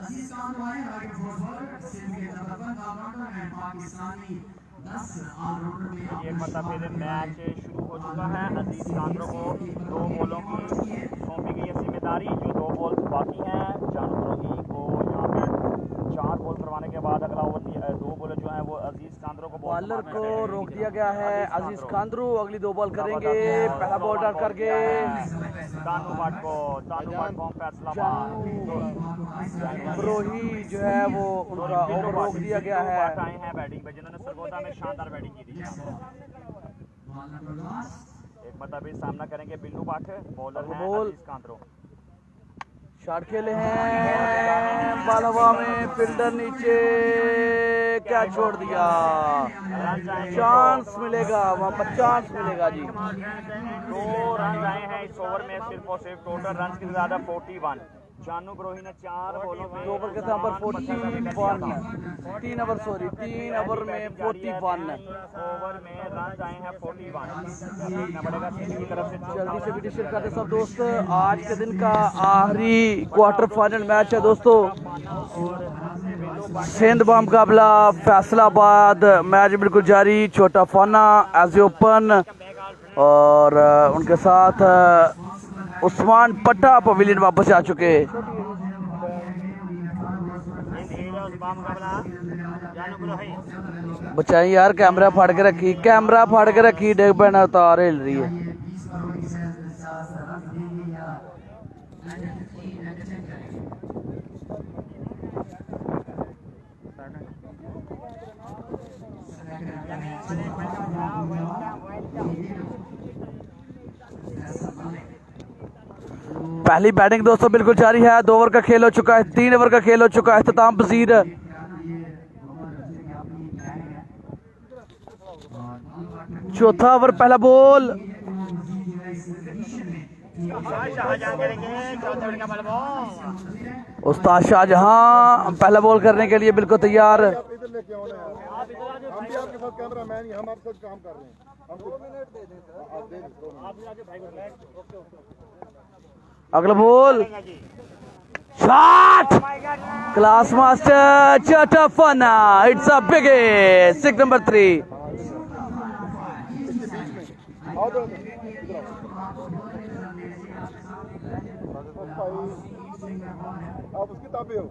अजीज खान वाले right forward Sindh के तबक्का allrounder and Pakistani 10 allrounder में एक मतलब फिर मैच शुरू हो चुका है। अजीज कांद्रो को 2 बॉलों की सौंपी गई है जिम्मेदारी। जो 2 बॉल बाकी हैं, जानू बरोही को यहाँ पे 4 बॉल करवाने के बाद अगला ओवर 2 बॉल जो है वो अजीज कांद्रो को बॉलर को रोक दिया गया है। अजीज कांद्रो अगली 2 बॉल करेंगे। पहला बॉल डाल करके तानू भट्ट को फैसला बरोही जो है वो उनका ओवर रोक दिया गया है। आए हैं बैटिंग पे, जिन्होंने सरगोदा में शानदार बैटिंग की थी। एक मतलब भी सामना करेंगे बिल्लू भट्ट, बॉलर हैं अजीज कांद्रो। शॉट खेले हैं, बॉल हवा में, फील्डर नीचे, क्या छोड़ दिया। चांस मिलेगा, वहाँ पर चांस मिलेगा जी। 2 रन आए हैं इस ओवर में, सिर्फ और सिर्फ टोटल रन की ज्यादा 41। जानू बरोही ने 4 बॉलों में 2 ओवर के पर 41 3 ओवर 3 ओवर में 41 ओवर में रन आए हैं 41। पड़ेगा की तरफ से जल्दी से विडिशन करते सब दोस्त। आज के दिन का आखिरी क्वार्टर फाइनल मैच है दोस्तों। सिंध बा मुकाबला फैसलाबाद। मैच बिल्कुल जारी। छोटा फाना एज ओपन और उनके साथ उस्मान पट्टा पवेलियन वापस आ चुके। बचाई यार, कैमरा फाड़ के रखी, कैमरा फाड़ के रखी, डेग पैना उतार हिल रही है। पहली बैटिंग दोस्तों बिल्कुल जारी है। 2 ओवर का खेल हो चुका है, 3 ओवर का खेल हो चुका है। इख्तिताम पसीर चौथा ओवर, पहला बॉल। उस्ताद शाहजहां पहला बॉल करने के लिए बिल्कुल तैयार। अगला बॉल, शॉट, क्लास मास्टर छोटा फना, इट्स अ बिग 6 नंबर 3। आप उसकी ताबे हो।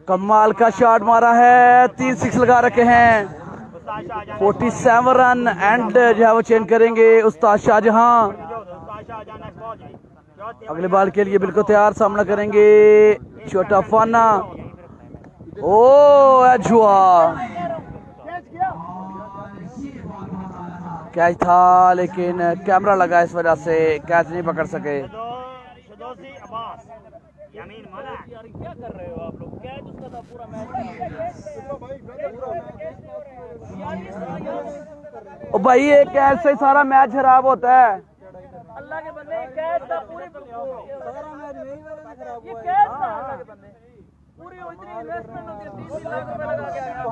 कमाल का शॉट मारा है, 3 6 लगा रखे हैं। 47 रन एंड जो है वो चेंज करेंगे उस्ताद शाहजहां। अगले बॉल के लिए बिल्कुल तैयार, सामना करेंगे छोटा फाना। ओ जुआ कैच था लेकिन कैमरा लगा, इस वजह से कैच नहीं पकड़ सके। क्या कर रहे हो आप लोग? कैच उसका था पूरा मैच। ओ भाई, ये कैच से सारा मैच खराब होता है। अल्लाह के बंदे, कैच था पूरी, सारा मैच नहीं खराब हुआ। ये कैच था अल्लाह के बंदे, पूरी इतनी इन्वेस्टमेंट होती है, 30 लाख रुपए लगा के आया।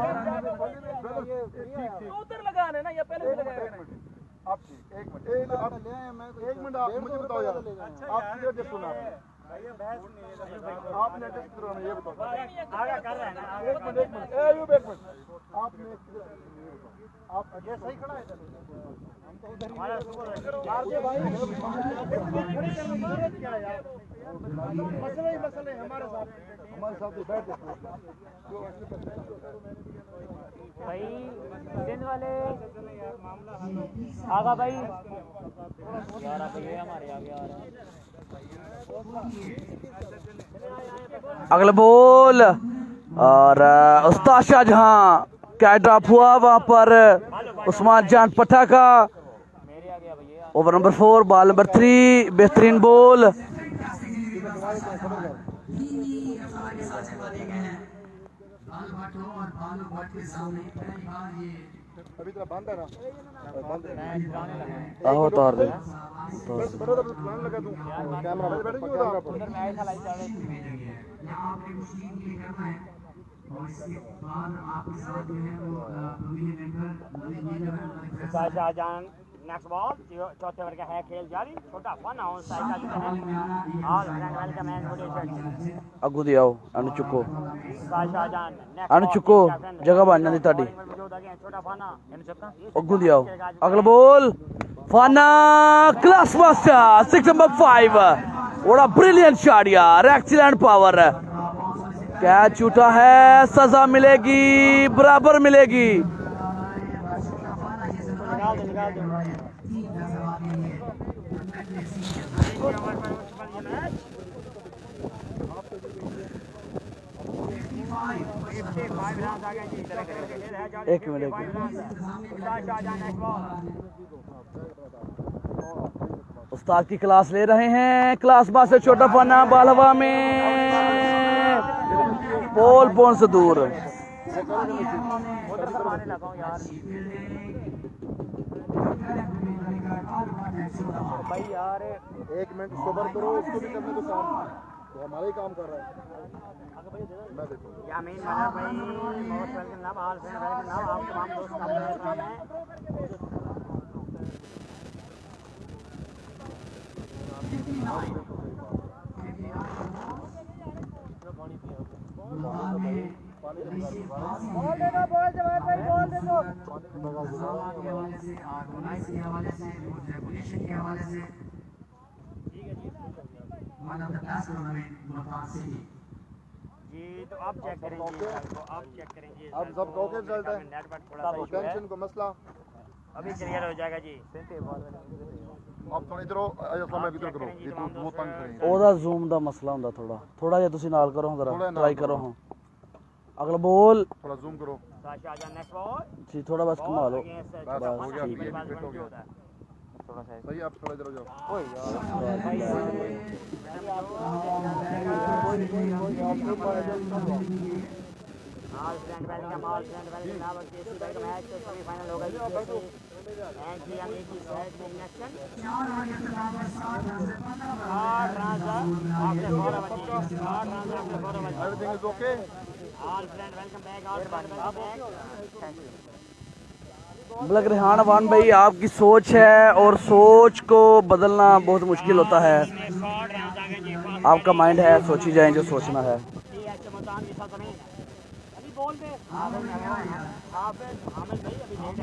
तो उधर लगाने ना, या पहले से लगाया। आप एक मिनट आप मुझे बताओ यार, आप किधर से सुना आपने ये बताओ। आगे कर रहे हैं ना, एक मिनट आपने आप ये सही खड़ा है। हम तो उधर ही भाई क्या यार, मसले हमारे साथ बैठ भाई सिंध वाले आगा भाई यार, आप ये हमारे आगे आ रहे हैं। अगला बॉल और उस्ताद शाहजहां, क्या ड्रॉप हुआ वहां पर उस्मान जान पट्टा का। ओवर नंबर 4, बॉल नंबर 3, बेहतरीन बॉल। अभी तो बंद है ना, बंद है। आहो तार दे, बड़ा प्लान लगा दूं कैमरा बैठ गया उधर मैच हलाई चले। और इसके बाद आपके साथ जो है वो शाहजहां नेक्स्ट बॉल चौथे ओवर का है खेल जारी छोटा फन ऑन साइड का है all friend welcome and good shot अगू दी आओ अनु चुको शाहजान अनु चुको जगह बन जाती ताड़ी छोटा फाना अगू दी आओ अगला बॉल फाना class master 6 number 5 what a brilliant shot यार एक्सीलेंट पावर कैच छूटा है सजा मिलेगी बराबर मिलेगी निकाल दे एक मिनट उस्ताद की क्लास ले रहे हैं क्लास बात से छोटा पाना बाल हवा में पोल पॉन से दूर भाई यार 1 मिनट सब्र करो, उसको भी करने दो काम, तो हमारा ही काम कर रहा है। मैं देखो यामीन मना भाई मोस्ट वेलकम नाम ऑल फ्रेंड वेलकम नाम आप तमाम दोस्त का प्रोग्राम है बॉल देना, बॉल जवाब भाई, बॉल दे दो। के हवाले से ऑर्गेनाइज के हवाले से रूल्स रेगुलेशन के हवाले से one of the best tournament Multan city ji. तो आप चेक करेंगे आप चेक करेंगे अब सब ओके रिजल्ट है, नेट पर थोड़ा सा इशू है टेंशन को मसला अभी क्लियर हो जाएगा जी। आप थोड़ी इधर हो, असला मैं इधर करो, ये तो वो तंग करेंगे। ਉਹਦਾ ਜ਼ੂਮ ਦਾ ਮਸਲਾ ਹੁੰਦਾ ਥੋੜਾ ਜਿਹਾ ਤੁਸੀਂ ਨਾਲ ਕਰੋ ਥੋੜ੍ਹਾ ਜਰਾ ਨਾਲ ਟਰਾਈ ਕਰੋ। ਕਰੋ ਹਾਂ अगला बॉल थोड़ा जूम करो, शाहजान नेक्स्ट बॉल जी थोड़ा बस घुमा लो बस हो गया, ठीक है। ये फिट हो गया। थोड़ा सा सही, आप थोड़ा इधर हो जाओ। ऑल फ्रेंड वेलकम नाउ के इसी का मैच सेमीफाइनल होगा जी। एंड ही हम एक ही साइड में नेक्शन everything is okay. All friend welcome back all friend welcome back thank you. मतलब रेहान अवान भाई आपकी सोच है और सोच को बदलना बहुत मुश्किल होता है। आपका माइंड है, सोची जाए जो सोचना है। अभी बोल दे हामिद भाई अभी लेट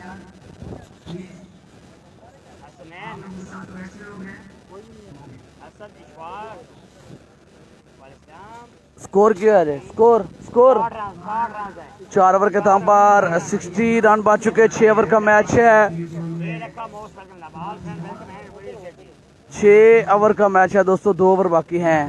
है हसनैन असद इशफाक वालेकुम। स्कोर क्या है? स्कोर 60 रन है 4 ओवर के दाम पर 60 रन बच चुके। 6 ओवर का मैच है। ये रखा मोस्ट वेलकम ना ऑल फ्रेंड वेलकम है बड़ी सेफ्टी 6 ओवर का मैच है दोस्तों, 2 ओवर बाकी हैं।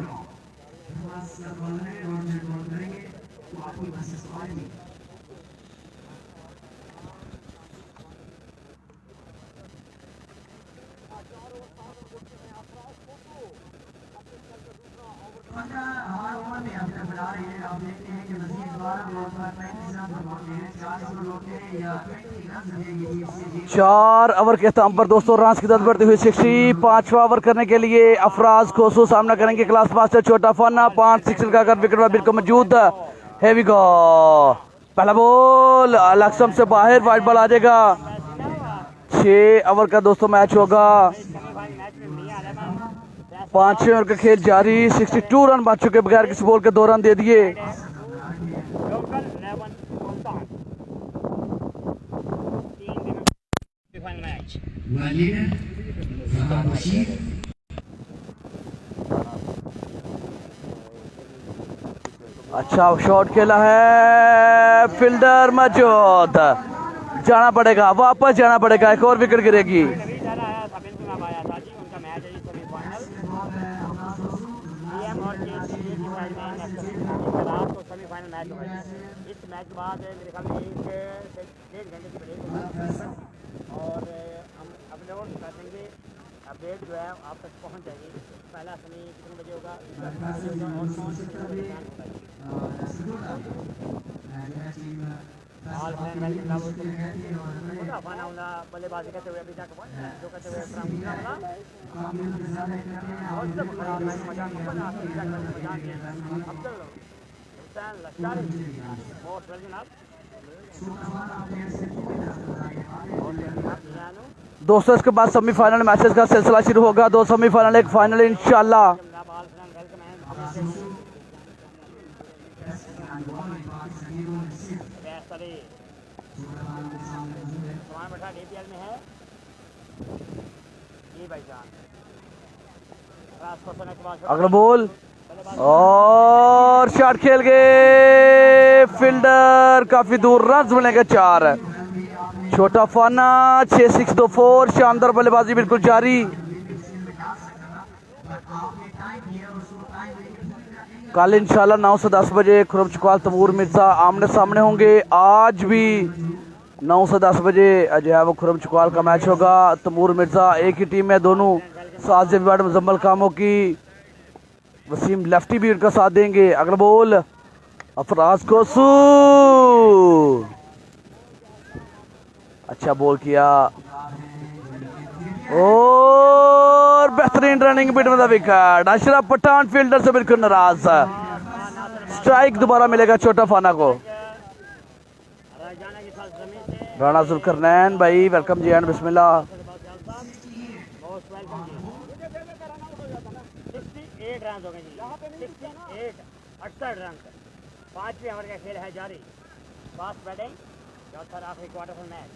हमारे ओवर में अभी तक बढ़ा रही है। आप देखते हैं कि मजीद 12 बॉल पर 35 रन बनाते हैं, 40 रन होते हैं या 20 रन देंगे टीम से। 4 ओवर के दाम पर दोस्तों रन की तादाद बढ़ती हुई 60। 5वां ओवर करने के लिए अफराज खोसू सामना करेंगे क्लास मास्टर छोटा फना। 5 6 लगाकर विकेट पर बिल्कुल मौजूद है। वी गो पहला बॉल लक्ष्म से बाहर, वाइड बॉल आ जाएगा। 6 ओवर का दोस्तों मैच होगा। 5 ओवर का खेल जारी। 62 रन बच चुके, बगैर किसी बॉल के 2 रन दे दिए। लोकल 11 मुल्तान 3 दिन final match leader Farhan Bashir अच्छा शॉट खेला है, फील्डर मौजूद। जाना पड़ेगा, वापस जाना पड़ेगा, एक और विकेट गिरेगी। तभी जाना है साबिल को आया था जी। उनका मैच है सेमीफाइनल डीएम और केसीए की साइड में नेक्स्ट रात को सेमीफाइनल मैच होगा। इस मैच के बाद मेरे ख्याल में 1 घंटे की ब्रेक होगी और हम अपलोड कर देंगे। अपडेट जो है आप तक पहुंच जाएगी। पहला समय कितने बजे होगा और कौन से बल्लेबाजी करते हुए अभी तक जो करते हुए दोस्तों इसके बाद सेमीफाइनल मैचेस का सिलसिला शुरू होगा। 2 सेमीफाइनल 1 फाइनल इंशाल्लाह। अगला बॉल और शॉट खेल गए फील्डर, काफी दूर, रन मिलेंगे 4। छोटा फाना 6-6-2-4, शानदार बल्लेबाजी बिल्कुल जारी। कल इंशाल्लाह 9 से 10 बजे खुरम चकवाल तमूर मिर्जा आमने सामने होंगे। आज भी 9 से 10 बजे जो है वो खुरम चकवाल का मैच होगा। तमूर मिर्जा एक ही टीम है दोनों, साथ से विवाद मुजम्मल कामों की। वसीम लेफ्टी भी उनका साथ देंगे। अगला बॉल अफराज कोसू, अच्छा बॉल किया और बेहतरीन रनिंग बिट में विकेट। अशरफ पठान फील्डर से बिल्कुल नाराज। स्ट्राइक दोबारा मिलेगा छोटा फाना को। राणा जुल्करनैन भाई वेलकम जी एंड बिस्मिल्लाह। 68 रन हो गए जी, 68 रन। 5वें ओवर का खेल है जारी। फास्ट बैटिंग चौथा आखिरी क्वार्टर फाइनल मैच।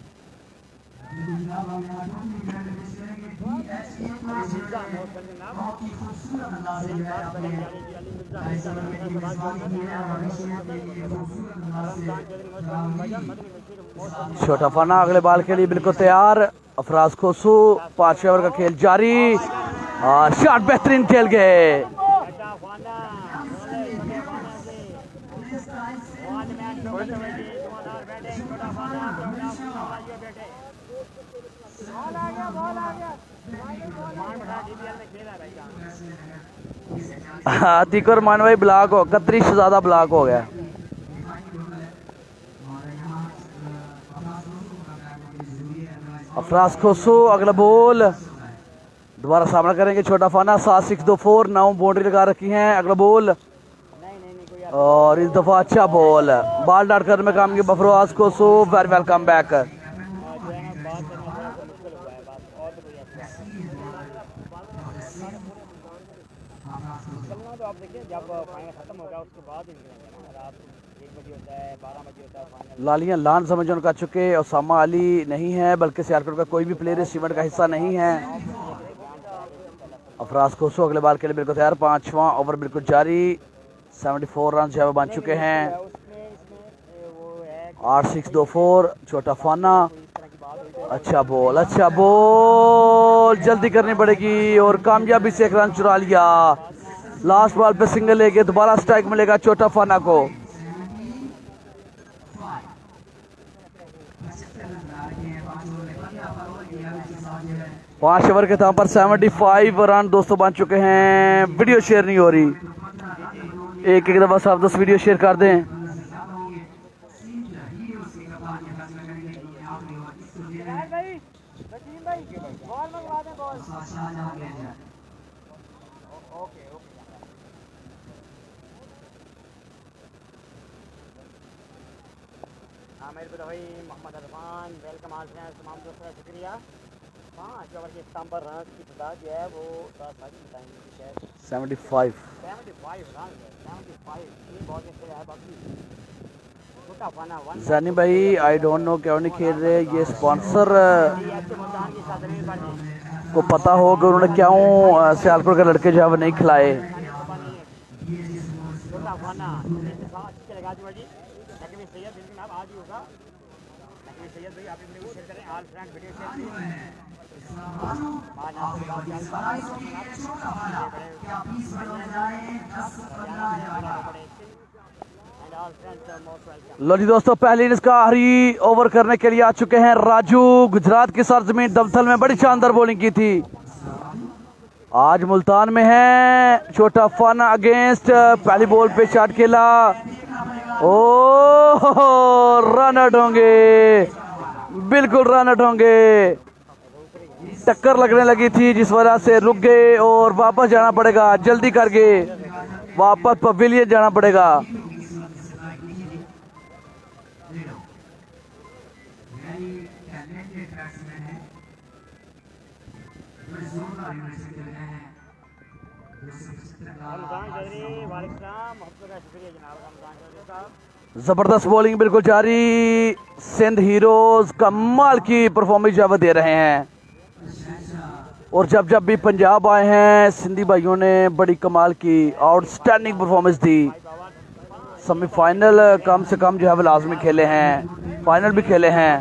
छोटा फाना अगले बॉल के लिए बिल्कुल तैयार। अफराज खोसू 5वें ओवर का खेल जारी और शॉट बेहतरीन खेल गए। अतीक और मान भाई ब्लॉक हो 31 से ज्यादा ब्लॉक हो गया। अफराज खोसू अगला बॉल दोबारा सामना करेंगे छोटा फाना। 7-6-2-4 9 बाउंड्री लगा रखी हैं। अगला बॉल और इस दफा अच्छा बॉल, बॉल डाट करने में काम किया Afraz Khoso. Very welcome back. तो आप देखिए जब फाइनल खत्म होगा उसके बाद रात 1 बजे होता है, 12 बजे होता है फाइनल। लालियां लान समझ उनका चुके। ओसामा अली नहीं है बल्कि सियालकोट का कोई भी प्लेयर इस इवेंट का हिस्सा नहीं है। अफराज खोसू अगले बॉल के लिए बिल्कुल तैयार। 5वां ओवर बिल्कुल जारी। 74 रन जो है बन चुके हैं। 8-6-2-4 छोटा फाना। अच्छा बॉल, अच्छा बॉल, जल्दी करनी पड़ेगी और कामयाबी से 1 रन चुरा लिया। लास्ट बॉल पे सिंगल लेके दोबारा स्ट्राइक मिलेगा छोटा फाना को। 5 ओवर के दाम पर 75 रन दोस्तों बन चुके हैं। वीडियो शेयर नहीं हो रही, एक दफा साहब दोस्त वीडियो शेयर कर दें। मेरे भाई मोहम्मद अरफान वेलकम आज हैं तमाम दोस्तों का शुक्रिया। 5 ओवर के इख्ताम पर रन की तादाद जो है वो बताएंगे 75 रन है। 75 ये बहुत अच्छे है। बाकी छोटा फाना 1 जानी भाई आई डोंट नो क्यों नहीं खेल रहे। ये स्पॉन्सर को पता होगा उन्होंने क्यों सियालकोट के लड़के जो है वो नहीं खिलाए। छोटा फाना लगा दी भाई सैयद बिल्कुल आप आज ही होगा। सैयद भाई आप वीडियो शेयर करें। ऑल फ्रेंड वीडियो शेयर लो जी दोस्तों पहले इनिंग्स का आखिरी ओवर करने के लिए आ चुके हैं राजू। गुजरात की सरजमीन दमथल में बड़ी शानदार बॉलिंग की थी। आज मुल्तान में है। छोटा फाना अगेंस्ट पहली बॉल पे शॉट खेला। ओ रन आउट होंगे, बिल्कुल रन आउट होंगे। टक्कर लगने लगी थी जिस वजह से रुक गए और वापस जाना पड़ेगा। जल्दी करके वापस पवेलियन जाना पड़ेगा। बड़े जोरदार यूनिवर्सिटी खेल रहे हैं। जबरदस्त बॉलिंग बिल्कुल जारी। सिंध हीरोज कमाल की परफॉर्मेंस जब दे रहे हैं और जब जब भी पंजाब आए हैं सिंधी भाइयों ने बड़ी कमाल की आउटस्टैंडिंग परफॉर्मेंस दी। सेमीफाइनल कम से कम जो है वो लाजमी खेले हैं, फाइनल भी खेले हैं।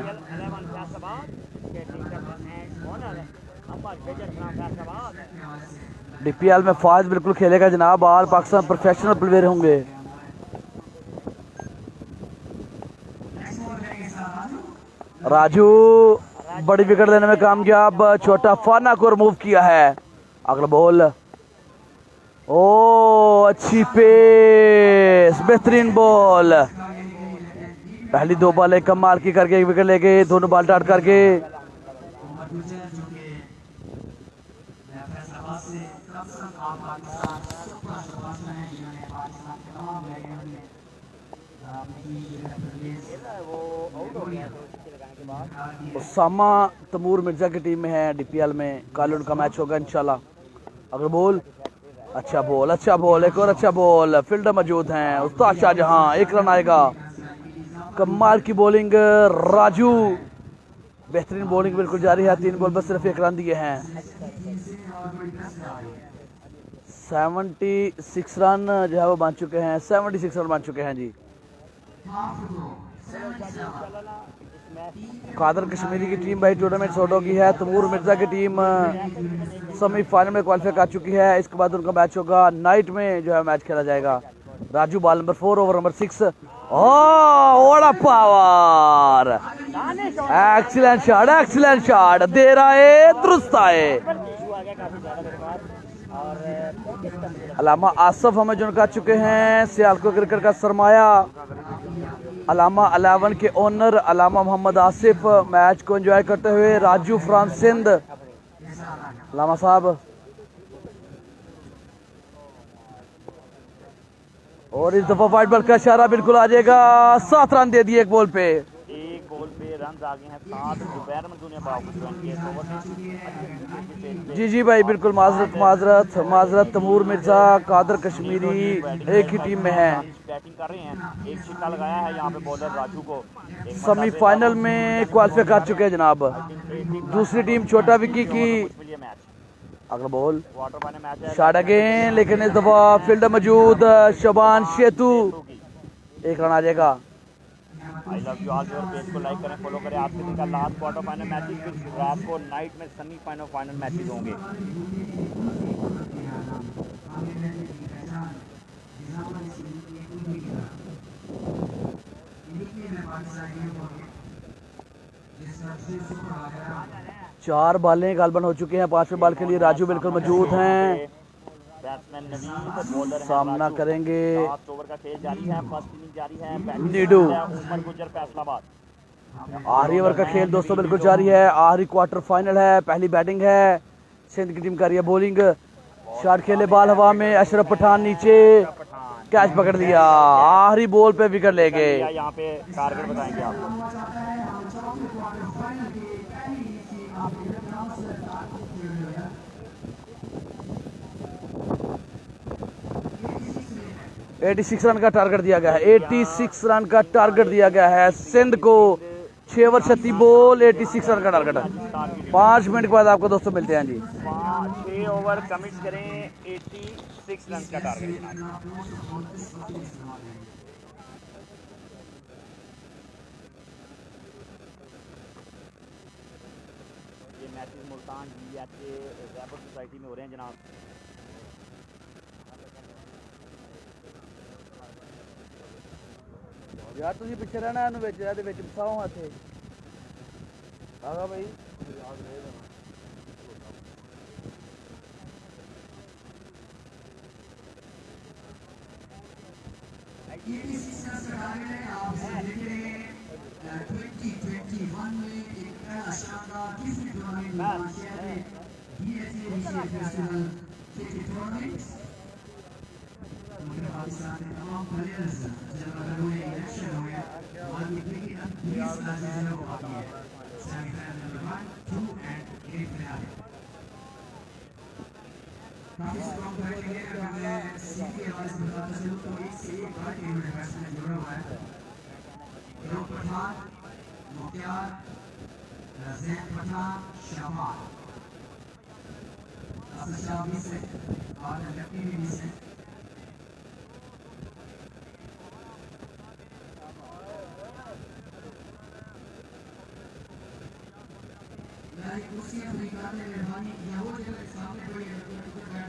डीपीएल में फाज बिल्कुल खेलेगा जनाब। आल पाकिस्तान प्रोफेशनल प्लेयर होंगे। राजू बड़ी विकेट लेने में कामयाब। छोटा फाना को रिमूव किया है। अगला बॉल, ओ अच्छी पेस, बेहतरीन बॉल। पहली दो बॉलें कमाल की करके एक विकेट लेके दोनों बॉल डाट करके उसामा तमूर मिर्जा की टीम में है डीपीएल में। कल उनका मैच होगा इंशाल्लाह। अगर बॉल, अच्छा बॉल, अच्छा बॉल, एक और अच्छा बॉल। फील्डर मौजूद हैं। उस्ताद शाहजहां, एक रन आएगा। कमाल की बॉलिंग राजू, बेहतरीन बॉलिंग बिल्कुल जारी है। 3 बॉल पर सिर्फ 1 रन दिए हैं। 76 रन जो है वो बन चुके हैं। 76 रन बन चुके हैं जी। कादर कश्मीरी की टीम भाई टूर्नामेंट शॉर्ट होगी है। तमूर मिर्जा की टीम सेमीफाइनल में क्वालिफाई कर चुकी है। इसके बाद उनका मैच होगा नाइट में जो है मैच खेला जाएगा। Raju ball number 4, over number 6। What a power, excellent shot, excellent shot. दे रहा है, दुरुस्त आए। अलामा आसफ हमें जो कर चुके हैं। सियालकोट क्रिकेट का सरमाया, अलामा 11 के ओनर अलामा मोहम्मद आसिफ मैच को एंजॉय करते हुए। राजू फ्रांस सिंध, अलामा साहब। और इस दफा वाइट बॉल का इशारा बिल्कुल आ जाएगा। 7 रन दे दिए एक बॉल पे। एक बॉल पे रन आ गए हैं 7। दोपहर में दुनिया जी जी भाई बिल्कुल माजरत माजरत माजरत। तमूर मिर्जा कादर कश्मीरी एक ही टीम में है। बैटिंग कर रहे हैं। एक छिक्का लगाया है यहाँ पे बॉलर राजू को। सेमीफाइनल में क्वालिफाई कर चुके हैं जनाब। दूसरी टीम छोटा विकी की। अगला बॉल, वाटर पानी मैच है। शॉट अगेन, लेकिन इस दफा फील्डर मौजूद शबान शेतू। 1 रन आ जाएगा। I love you all. Your page को लाइक करें, फॉलो करें। आपके दिन का लास्ट क्वार्टर फाइनल मैचेस, फिर रात को नाइट में सेमीफाइनल फाइनल मैचेस होंगे। चार बालें गालबन हो चुके हैं। 5वें बॉल के लिए राजू बिल्कुल मौजूद हैं। बैट्समैन नवीद, बॉलर सामना करेंगे। 7 ओवर का खेल जारी है। फर्स्ट इनिंग जारी है। नीडू, उमर गुजर फैसलाबाद। आखिरी ओवर का खेल दोस्तों बिल्कुल जारी है। आखिरी क्वार्टर फाइनल है। पहली बैटिंग है। सिंध की टीम कर रही है बॉलिंग। शॉट खेले, बॉल हवा में। अशरफ पठान नीचे, कैच पकड़ लिया। आखिरी बॉल पे विकेट ले गए। यहाँ पे टारगेट बताएंगे आपको। $86 रन का टारगेट दिया गया है। 86 रन का टारगेट दिया गया है सिंध को। 6 ओवर 36 बॉल, 86 रन का टारगेट है। 5 मिनट के बाद आपको दोस्तों मिलते हैं जी। 6 ओवर कमिट करें, 86 रन का टारगेट। ये matches Multan GH Jaipur society में हो रहे हैं जनाब। यार तुझे पिछे रहना है विच ਇਹਦੇ ਵਿੱਚ ਫਸਾਓ ਇੱਥੇ ਆਗਾ ਭਾਈ। पाकिस्तान के तमाम प्लेयर्स जब अगर हुए इलेक्शन हुए और की 20 मैचेस होती है semifinal number 1, 2 and grand finale. काफी स्ट्रॉन्ग बैटिंग है। अगर मैं सीधी आवाज में बताता चलूं तो एक से एक बड़ा टीम में बैट्समैन जुड़ा हुआ है। ध्रुव पठान, मुख्तार, जैन पठान, शमाल, असद शाह भी से और लकी भी से। कुर्सियां निकालने में मेहरबानी किया वो जगह सामने पड़ी है तो बैठ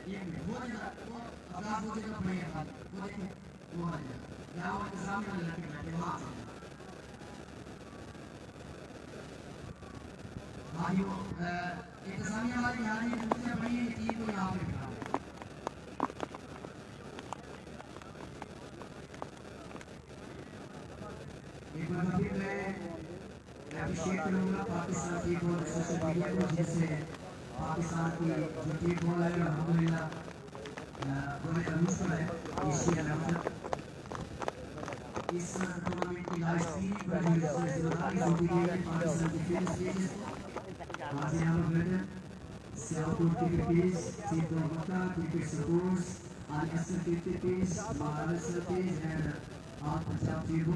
ये वो जगह वो आवाज वो जगह पड़ी है वो देखिए वो वाली जगह यहाँ वो सामने वाले लड़के बैठे वहाँ भाइयों इंतजामिया वाले यहाँ नहीं कुर्सियां पड़ी है टीम को यहाँ पे बिठा एक बार फिर मैं अभिषेक करूंगा पाकिस्तान की बॉल सोशल मीडिया को जिससे पाकिस्तान की जो टीम बॉल है अल्हम्दुलिल्लाह बड़े अनुष्का है एशिया लेवल इस टूर्नामेंट की लाइव स्ट्रीमिंग पर जिम्मेदारी होती है पाकिस्तान की फील्ड स्टेजेस आज यहाँ पर बैठे सियालकोट क्रिकेट पेज टीम को Makka cricket supports on SL cricket page Maharashtra page and on Punjab team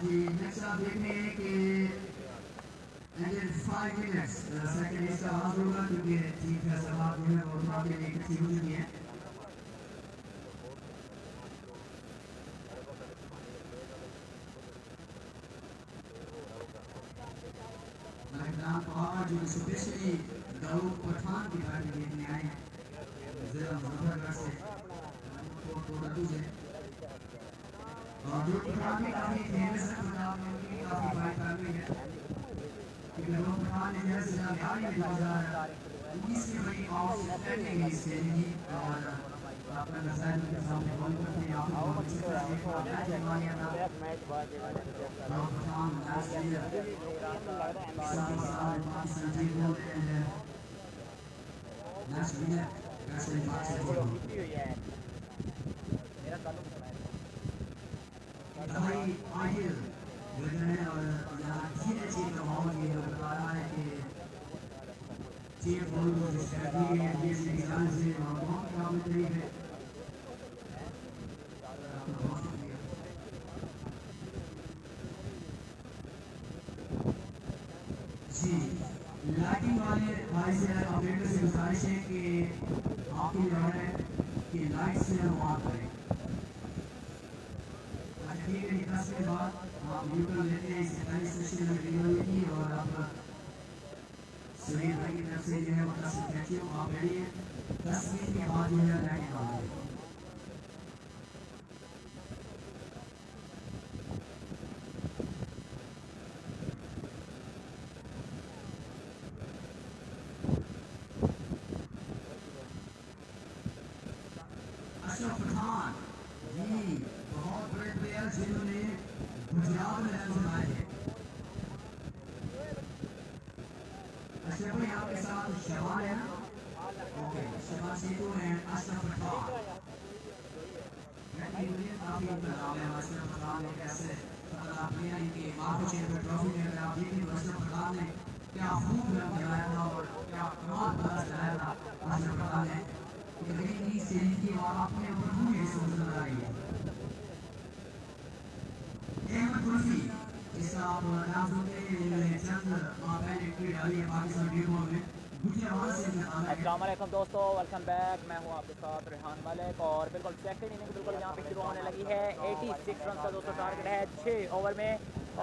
next आप देख रहे हैं कि अंडर 5 मिनट्स सेकंड इसका आगाज होगा क्योंकि टीम का समाप्त जो है वो आगे इकट्ठी हो चुकी है। मैदान पहाड़ जो स्पेशली दाऊद पठान की बैटिंग देखने आए हैं जिला मुजफ्फरगढ़ से से और जो पठान भी काफी फेमस है पंजाब में उनकी काफी बड़ी फैमिली है क्योंकि लोग पठान ने जो है जिला बिहार में 2019 में बड़ी आउटस्टैंडिंग इनिंग्स खेली और अपना नज़ारा के सामने बॉल करते हैं आप बहुत अच्छी तरह से मैच जमाया था लोग Pathan last year Pakistan team को लास्ट विनर वैसे पाकिस्तान भाई आइडियल वजह है और यहाँ धीरे धीरे का माहौल ये बता रहा है कि टीम बॉल को स्ट्रैटेजी है ये से ध्यान से और बहुत काम करी है जी लाइटिंग वाले भाई से ऑपरेटर से गुजारिश है कि आपकी जो है कि लाइट से हम ऑन करें। ठीक है 10 मिनट बाद आप न्यूट्रल लेते हैं इस पहले सेशन में वीडियो लेगी और आप सुनील भाई की तरफ से जो है वो 10 मिनट हो आप रेडी हैं 10 मिनट के बाद जो है लाइट ऑन करें। अशरफ पठान जी बहुत बड़े प्लेयर जिन्होंने गुजरात में रन बनाए हैं। अशरफ भाई आपके साथ शहबाज है ना ओके शहबाज सीटू है अशरफ पठान काफी नाम है अशरफ पठान एक ऐसे खतरनाक प्लेयर इनके मार्को चैंपियन ट्रॉफी में अगर आप देखें तो अशरफ पठान ने क्या खूब रन बनाया था और क्या कमाल बल्ला चलाया था अशरफ पठान ने लेकिन इस सीरीज की और अपने ऊपर पूरी रिसोर्स नजर आ रही है। अहमद कुल्फी जिसका आप नाम सुनते हैं चंद माह पहले ट्वीट डाली है पाकिस्तान टीमों में अस्सलाम वालेकुम दोस्तों वेलकम बैक मैं हूं आपके साथ रेहान मलिक और बिल्कुल सेकंड इनिंग बिल्कुल यहां पे शुरू होने लगी है 86 रन का दोस्तों टारगेट है 6 ओवर में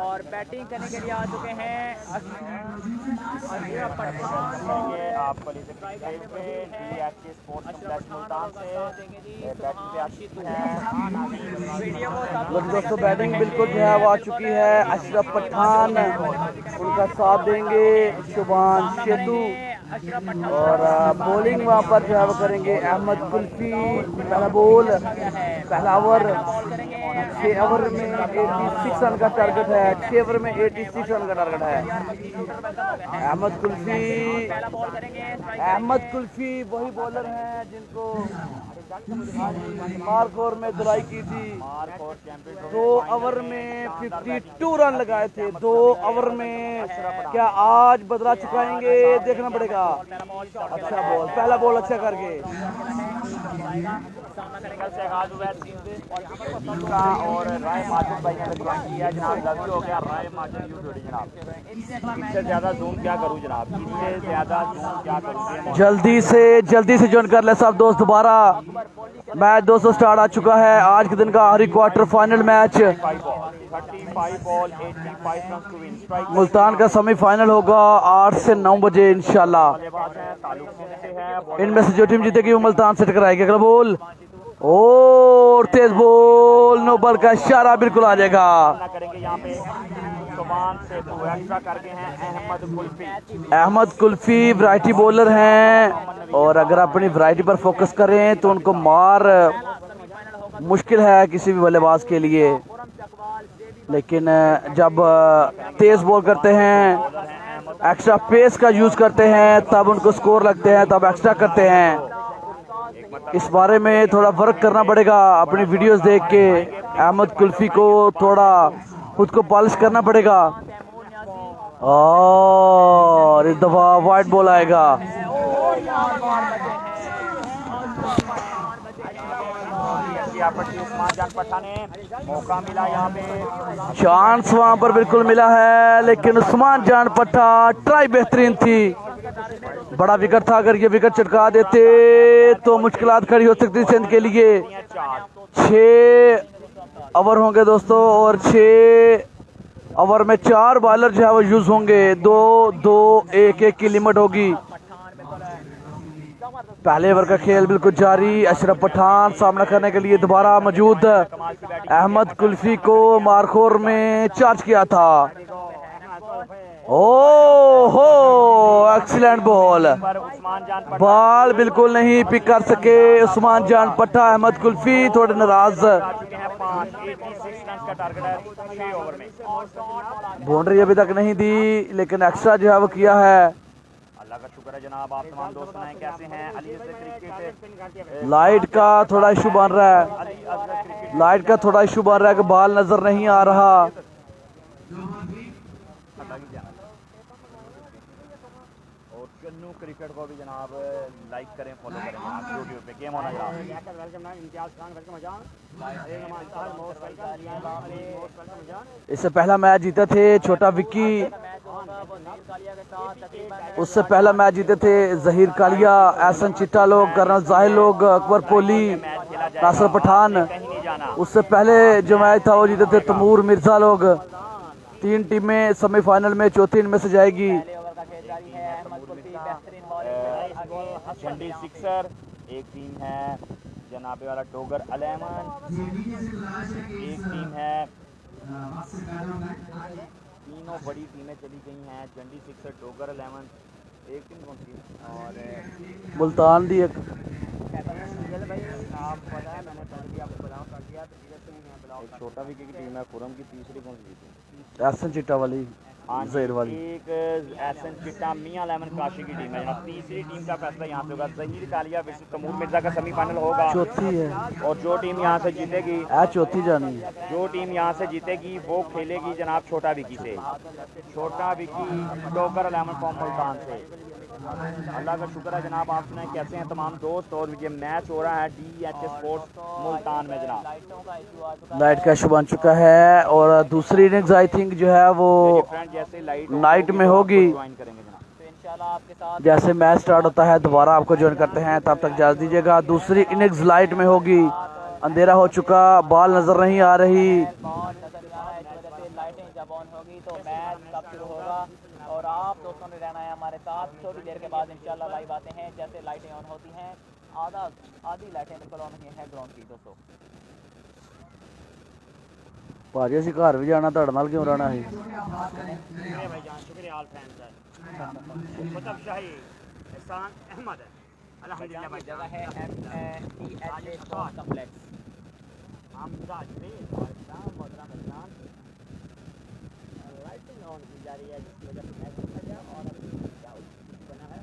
और बैटिंग करने के लिए आ चुके हैं अशरफ पठान ये आप दोस्तों बैटिंग बिल्कुल जो है वो आ चुकी है अशरफ पठान उनका साथ देंगे शुभान शेतु और बॉलिंग वहाँ पर जो है वो करेंगे अहमद कुल्फी। पहला बॉल, पहला ओवर, 6 ओवर में 86 रन का टारगेट है। 6 ओवर में 86 रन का टारगेट है। अहमद कुल्फी वही बॉलर हैं जिनको मार्कोर में धुलाई की थी। 2 ओवर में 52 रन लगाए थे। 2 ओवर में क्या आज बदला चुकाएंगे, देखना पड़ेगा। अच्छा बॉल, पहला बॉल अच्छा करके और राय माजिद भाई ने ज्वाइन किया जनाब। लव यू हो गया राय माजिद यू जोड़ी जनाब। इससे ज़्यादा जूम क्या करूँ जनाब, इससे ज़्यादा जूम क्या करूँ। जल्दी से ज्वाइन कर ले सब दोस्त। दोबारा मैच दोस्तों स्टार्ट आ चुका है। आज के दिन का आखिरी quarter final match 35 ball 85 run to win. Strike Multan का सेमीफाइनल होगा 8 से 9 बजे इंशाल्लाह। इनमें से जो टीम जीतेगी वो मुल्तान से टकराएगी। अगला बॉल और तेज बॉल, नो बॉल का इशारा बिल्कुल आ जाएगा। करेंगे यहाँ पे सुभान से एक्स्ट्रा करके हैं अहमद कुल्फी वैरायटी बॉलर हैं और अगर अपनी वैरायटी पर फोकस करें तो उनको मार मुश्किल है किसी भी बल्लेबाज के लिए। लेकिन जब तेज बॉल करते हैं, एक्स्ट्रा पेस का यूज करते हैं, तब उनको स्कोर लगते हैं, तब एक्स्ट्रा करते हैं। इस बारे में थोड़ा वर्क करना पड़ेगा अपनी वीडियोस देख के। अहमद कुल्फी को थोड़ा खुद को पॉलिश करना पड़ेगा। और इस दफा वाइड बॉल आएगा। मौका मिला यहाँ पे, चांस वहां पर बिल्कुल मिला है, लेकिन उस्मान जान पट्टा ट्राई बेहतरीन थी। बड़ा विकेट था, अगर ये विकेट चटका देते तो मुश्किलात खड़ी हो सकती सिंध के लिए। 6 ओवर होंगे दोस्तों और 6 ओवर में 4 बॉलर जो है वो यूज होंगे। 2-2-1-1 की लिमिट होगी। पहले ओवर का खेल बिल्कुल जारी। अशरफ पठान सामना करने के लिए दोबारा मौजूद। अहमद कुल्फी को मारखोर में चार्ज किया था। ओहो एक्सीलेंट बॉल, बॉल बिल्कुल नहीं पिक कर सके उस्मान जान पट्टा। अहमद कुल्फी थोड़े नाराज। बाउंड्री अभी तक नहीं दी, लेकिन एक्स्ट्रा जो है वो किया है। अल्लाह का शुक्र है जनाब। आप तमाम दोस्त हैं, कैसे हैं? अली क्रिकेट लाइट का थोड़ा इशू बन रहा है। लाइट का थोड़ा इशू बन रहा है कि बॉल नजर नहीं आ रहा। और चन्नू क्रिकेट को भी जनाब लाइक करें, फॉलो करें जनाब यूट्यूब पे। गेम होना इससे पहला मैच जीते थे छोटा विक्की। उससे पहला मैच जीते थे जहीर कालिया, एहसन चिट्टा लोग, कर्नल जाहिर लोग, अकबर पोली, नासिर पठान। उससे पहले जो मैच था वो जीते थे तमूर मिर्जा लोग। 3 टीमें सेमीफाइनल में, चौथी इनमें से जाएगी। झंडी सिक्सर एक टीम है, जनाबे वाला डोगर अलेमन एक टीम है। तीनों बड़ी टीमें चली गई हैं, झंडी सिक्सर, डोगर अलेमन। एक टीम कौन सी और मुल्तान दी एक छोटा विकेट की टीम है खुरम की। तीसरी कौन सी थी? एहसन चिट्टा वाली, जहीर वाली। एक एहसन चिट्टा मियां लेमन काशी की टीम है जनाब। तीसरी टीम का फैसला यहाँ पे होगा। जहीर कालिया वर्सेस तमूर मिर्जा का सेमीफाइनल होगा। चौथी है और जो टीम यहाँ से जीतेगी, चौथी जानी है। जो टीम यहाँ से जीतेगी वो खेलेगी जनाब छोटा विकी से। छोटा विकी डोगर अलेमन फ्रॉम मुल्तान से। अल्लाह का शुक्र है जनाब। आप सुनाए कैसे हैं तमाम दोस्त? और ये मैच हो रहा है DH स्पोर्ट्स मुल्तान में जनाब। लाइट का इशू बन चुका है और दूसरी इनिंग्स आई थिंक जो है वो जैसे नाइट में होगी। ज्वाइन करेंगे जनाब। जैसे मैच स्टार्ट होता है दोबारा आपको ज्वाइन करते हैं, तब तक इजाजत दीजिएगा। दूसरी इनिंग्स लाइट में होगी। अंधेरा हो चुका, बॉल नजर नहीं आ रही। लाइटें जब ऑन होगी तो मैच तब शुरू होगा और आप दोस्तों ने रहना है हमारे साथ। थोड़ी देर के बाद इंशाल्लाह लाइव आते हैं। जैसे लाइटें ऑन होती हैं, आधी लाइटें बिल्कुल ऑन हुई हैं ग्राउंड की दोस्तों। भाजी असीं घर भी जाना, तुहाडे नाल क्यों रहना है? शुक्रिया भाईजान, शुक्रिया ऑल फैंस। मतलब शाही सुल्तान अहमद है अल्हम्दुलिल्लाह भाई जगह है MTHA sports complex. Hamza Jameel Pakistan मोहतरम इमरान लाइटिंग ऑन की जा रही है जिसकी वजह से मैच रुका गया और अब क्या बना है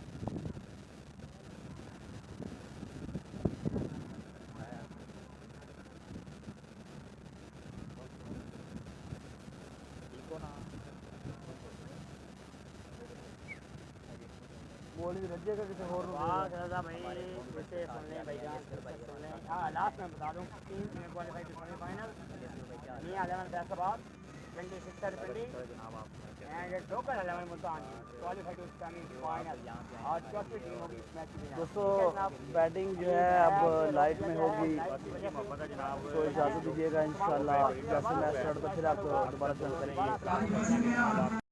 बोली रज्जे का किसी और वाह रजा भाई वैसे सुन लें भाईजान सुन लें। हाँ लास्ट में बता दूँ 3 टीमें क्वालिफाई टू सेमीफाइनल मियां 11 Faisalabad 26 20 and local 11 Multan qualify to semifinal. आज चौथी टीम होगी इस मैच की। दोस्तों बैटिंग जो है अब लाइट में होगी तो इजाज़त दीजिएगा इंशाल्लाह जैसे मैच स्टार्ट तो फिर आपको दोबारा करेंगे।